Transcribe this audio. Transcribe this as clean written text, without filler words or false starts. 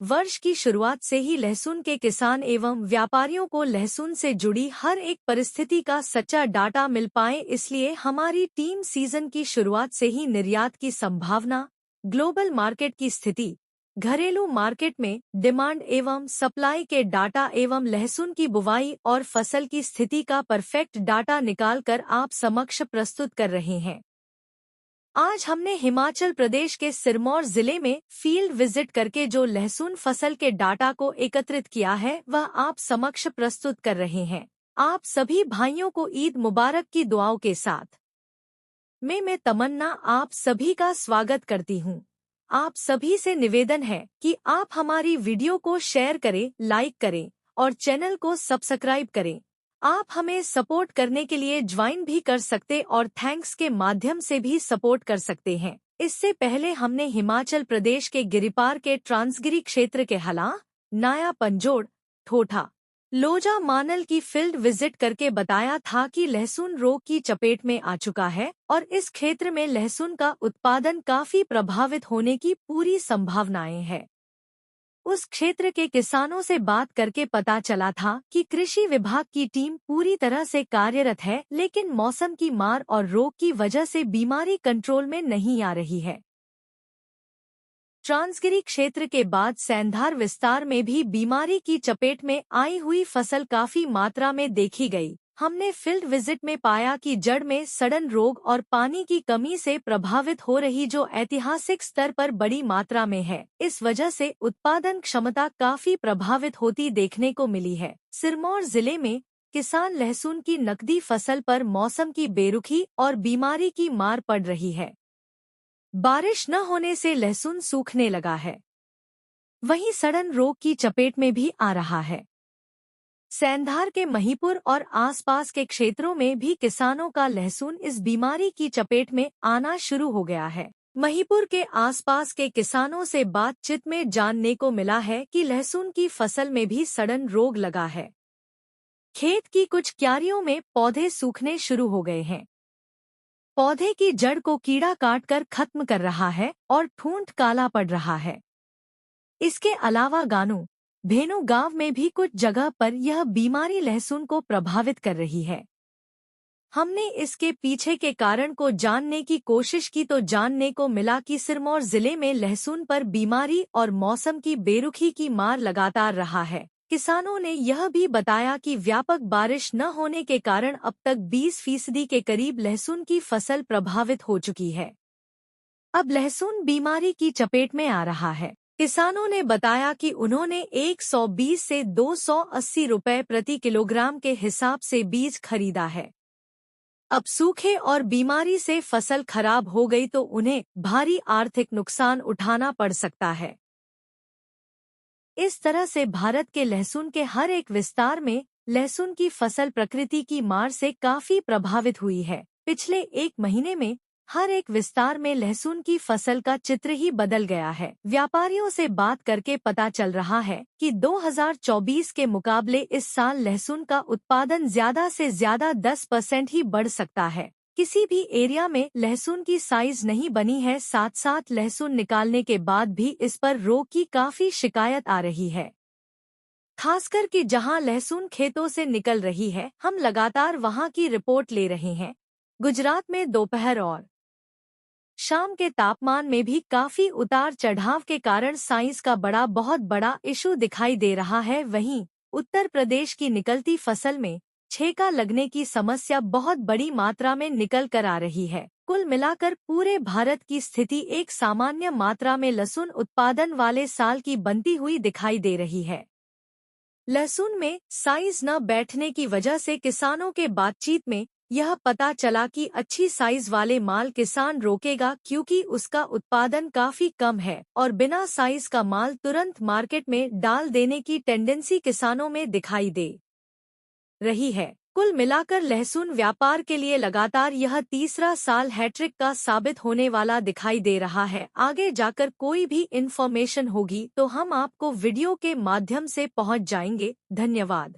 वर्ष की शुरुआत से ही लहसुन के किसान एवं व्यापारियों को लहसुन से जुड़ी हर एक परिस्थिति का सच्चा डाटा मिल पाए, इसलिए हमारी टीम सीजन की शुरुआत से ही निर्यात की संभावना, ग्लोबल मार्केट की स्थिति, घरेलू मार्केट में डिमांड एवं सप्लाई के डाटा एवं लहसुन की बुवाई और फसल की स्थिति का परफेक्ट डाटा निकालकर आप समक्ष प्रस्तुत कर रहे हैं। आज हमने हिमाचल प्रदेश के सिरमौर जिले में फील्ड विजिट करके जो लहसुन फसल के डाटा को एकत्रित किया है वह आप समक्ष प्रस्तुत कर रहे हैं। आप सभी भाइयों को ईद मुबारक की दुआओं के साथ मैं तमन्ना आप सभी का स्वागत करती हूं। आप सभी से निवेदन है कि आप हमारी वीडियो को शेयर करें, लाइक करें और चैनल को सब्सक्राइब करें। आप हमें सपोर्ट करने के लिए ज्वाइन भी कर सकते और थैंक्स के माध्यम से भी सपोर्ट कर सकते हैं। इससे पहले हमने हिमाचल प्रदेश के गिरिपार के ट्रांसगिरी क्षेत्र के हला, नाया पंजोड़, ठोठा, लोजा मानल की फील्ड विजिट करके बताया था कि लहसुन रोग की चपेट में आ चुका है और इस क्षेत्र में लहसुन का उत्पादन काफी प्रभावित होने की पूरी संभावनाएं हैं। उस क्षेत्र के किसानों से बात करके पता चला था कि कृषि विभाग की टीम पूरी तरह से कार्यरत है, लेकिन मौसम की मार और रोग की वजह से बीमारी कंट्रोल में नहीं आ रही है। ट्रांसगिरी क्षेत्र के बाद सैंधार विस्तार में भी बीमारी की चपेट में आई हुई फसल काफी मात्रा में देखी गई। हमने फील्ड विजिट में पाया कि जड़ में सड़न रोग और पानी की कमी से प्रभावित हो रही जो ऐतिहासिक स्तर पर बड़ी मात्रा में है। इस वजह से उत्पादन क्षमता काफी प्रभावित होती देखने को मिली है। सिरमौर जिले में किसान लहसुन की नकदी फसल पर मौसम की बेरुखी और बीमारी की मार पड़ रही है। बारिश न होने से लहसुन सूखने लगा है, वहीं सड़न रोग की चपेट में भी आ रहा है। सैंधार के महीपुर और आसपास के क्षेत्रों में भी किसानों का लहसुन इस बीमारी की चपेट में आना शुरू हो गया है। महीपुर के आसपास के किसानों से बातचीत में जानने को मिला है कि लहसुन की फसल में भी सड़न रोग लगा है। खेत की कुछ क्यारियों में पौधे सूखने शुरू हो गए हैं। पौधे की जड़ को कीड़ा काटकर खत्म कर रहा है और ठूंठ काला पड़ रहा है। इसके अलावा गानू, भेनू गांव में भी कुछ जगह पर यह बीमारी लहसुन को प्रभावित कर रही है। हमने इसके पीछे के कारण को जानने की कोशिश की तो जानने को मिला कि सिरमौर जिले में लहसुन पर बीमारी और मौसम की बेरुखी की मार लगातार रहा है। किसानों ने यह भी बताया कि व्यापक बारिश न होने के कारण अब तक 20% के करीब लहसुन की फसल प्रभावित हो चुकी है। अब लहसुन बीमारी की चपेट में आ रहा है। किसानों ने बताया कि उन्होंने 120 से 280 रुपए प्रति किलोग्राम के हिसाब से बीज खरीदा है। अब सूखे और बीमारी से फसल खराब हो गई तो उन्हें भारी आर्थिक नुकसान उठाना पड़ सकता है। इस तरह से भारत के लहसुन के हर एक विस्तार में लहसुन की फसल प्रकृति की मार से काफी प्रभावित हुई है। पिछले 1 महीने में हर एक विस्तार में लहसुन की फसल का चित्र ही बदल गया है। व्यापारियों से बात करके पता चल रहा है कि 2024 के मुकाबले इस साल लहसुन का उत्पादन ज्यादा से ज्यादा 10% ही बढ़ सकता है। किसी भी एरिया में लहसुन की साइज नहीं बनी है, साथ साथ लहसुन निकालने के बाद भी इस पर रोग की काफी शिकायत आ रही है। खासकर कि जहां लहसुन खेतों से निकल रही है, हम लगातार वहां की रिपोर्ट ले रहे हैं। गुजरात में दोपहर और शाम के तापमान में भी काफी उतार चढ़ाव के कारण साइज का बहुत बड़ा इशू दिखाई दे रहा है। वहीं उत्तर प्रदेश की निकलती फसल में छेका लगने की समस्या बहुत बड़ी मात्रा में निकल कर आ रही है। कुल मिलाकर पूरे भारत की स्थिति एक सामान्य मात्रा में लहसुन उत्पादन वाले साल की बनती हुई दिखाई दे रही है। लहसुन में साइज न बैठने की वजह से किसानों के बातचीत में यह पता चला कि अच्छी साइज वाले माल किसान रोकेगा, क्योंकि उसका उत्पादन काफी कम है और बिना साइज का माल तुरंत मार्केट में डाल देने की टेंडेंसी किसानों में दिखाई दे रही है। कुल मिलाकर लहसुन व्यापार के लिए लगातार यह तीसरा साल हैट्रिक का साबित होने वाला दिखाई दे रहा है। आगे जाकर कोई भी इन्फॉर्मेशन होगी तो हम आपको वीडियो के माध्यम से पहुंच जाएंगे। धन्यवाद।